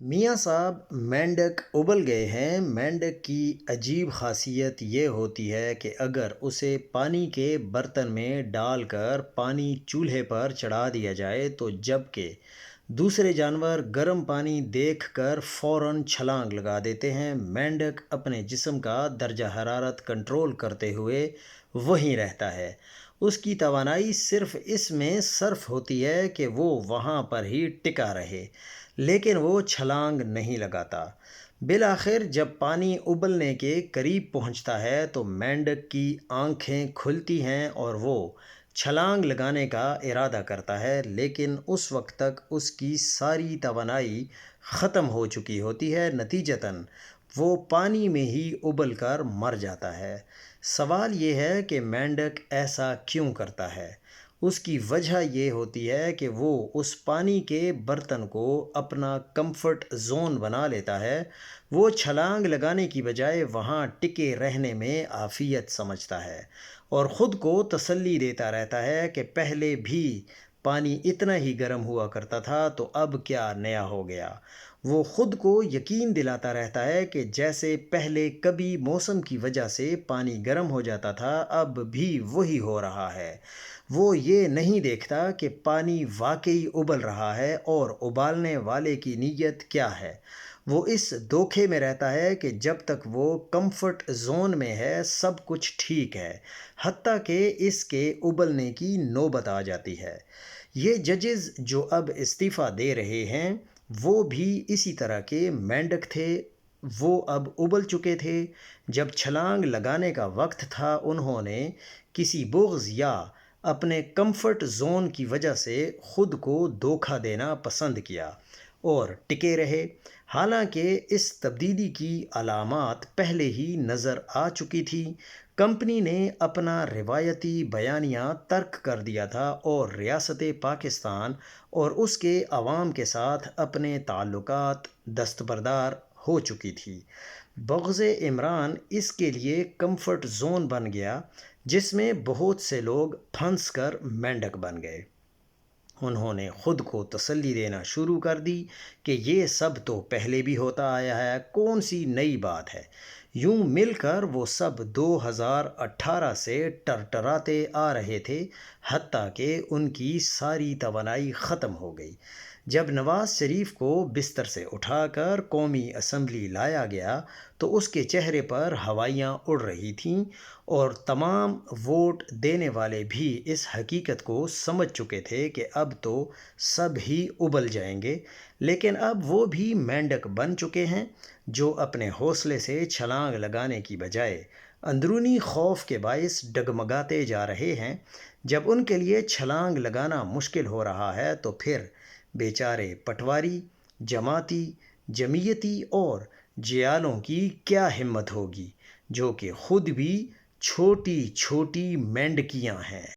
میاں صاحب مینڈک ابل گئے ہیں۔ مینڈک کی عجیب خاصیت یہ ہوتی ہے کہ اگر اسے پانی کے برتن میں ڈال کر پانی چولہے پر چڑھا دیا جائے تو جب کہ دوسرے جانور گرم پانی دیکھ کر فوراً چھلانگ لگا دیتے ہیں، مینڈک اپنے جسم کا درجہ حرارت کنٹرول کرتے ہوئے وہیں رہتا ہے۔ اس کی توانائی صرف اس میں صرف ہوتی ہے کہ وہ وہاں پر ہی ٹکا رہے، لیکن وہ چھلانگ نہیں لگاتا۔ بالآخر جب پانی ابلنے کے قریب پہنچتا ہے تو مینڈک کی آنکھیں کھلتی ہیں اور وہ چھلانگ لگانے کا ارادہ کرتا ہے، لیکن اس وقت تک اس کی ساری توانائی ختم ہو چکی ہوتی ہے۔ نتیجتاً وہ پانی میں ہی ابل کر مر جاتا ہے۔ سوال یہ ہے کہ مینڈک ایسا کیوں کرتا ہے؟ اس کی وجہ یہ ہوتی ہے کہ وہ اس پانی کے برتن کو اپنا کمفرٹ زون بنا لیتا ہے۔ وہ چھلانگ لگانے کی بجائے وہاں ٹکے رہنے میں عافیت سمجھتا ہے اور خود کو تسلی دیتا رہتا ہے کہ پہلے بھی پانی اتنا ہی گرم ہوا کرتا تھا تو اب کیا نیا ہو گیا۔ وہ خود کو یقین دلاتا رہتا ہے کہ جیسے پہلے کبھی موسم کی وجہ سے پانی گرم ہو جاتا تھا، اب بھی وہی ہو رہا ہے۔ وہ یہ نہیں دیکھتا کہ پانی واقعی ابل رہا ہے اور ابالنے والے کی نیت کیا ہے۔ وہ اس دھوکے میں رہتا ہے کہ جب تک وہ کمفرٹ زون میں ہے سب کچھ ٹھیک ہے، حتیٰ کہ اس کے ابلنے کی نوبت آ جاتی ہے۔ یہ ججز جو اب استعفیٰ دے رہے ہیں وہ بھی اسی طرح کے مینڈک تھے۔ وہ اب ابل چکے تھے۔ جب چھلانگ لگانے کا وقت تھا انہوں نے کسی بغض یا اپنے کمفرٹ زون کی وجہ سے خود کو دھوکہ دینا پسند کیا اور ٹکے رہے، حالانکہ اس تبدیلی کی علامات پہلے ہی نظر آ چکی تھیں۔ کمپنی نے اپنا روایتی بیانیہ ترک کر دیا تھا اور ریاست پاکستان اور اس کے عوام کے ساتھ اپنے تعلقات دستبردار ہو چکی تھی۔ بغض عمران اس کے لیے کمفرٹ زون بن گیا جس میں بہت سے لوگ پھنس کر مینڈک بن گئے۔ انہوں نے خود کو تسلی دینا شروع کر دی کہ یہ سب تو پہلے بھی ہوتا آیا ہے، کون سی نئی بات ہے۔ یوں مل کر وہ سب 2018 سے ٹرٹراتے آ رہے تھے، حتیٰ کہ ان کی ساری توانائی ختم ہو گئی۔ جب نواز شریف کو بستر سے اٹھا کر قومی اسمبلی لایا گیا تو اس کے چہرے پر ہوائیاں اڑ رہی تھیں اور تمام ووٹ دینے والے بھی اس حقیقت کو سمجھ چکے تھے کہ اب تو سب ہی ابل جائیں گے، لیکن اب وہ بھی مینڈک بن چکے ہیں جو اپنے حوصلے سے چھلانگ لگانے کی بجائے اندرونی خوف کے باعث ڈگمگاتے جا رہے ہیں۔ جب ان کے لیے چھلانگ لگانا مشکل ہو رہا ہے تو پھر بیچارے پٹواری، جماعتی، جمعیتی اور جیالوں کی کیا ہمت ہوگی جو کہ خود بھی چھوٹی چھوٹی مینڈکیاں ہیں۔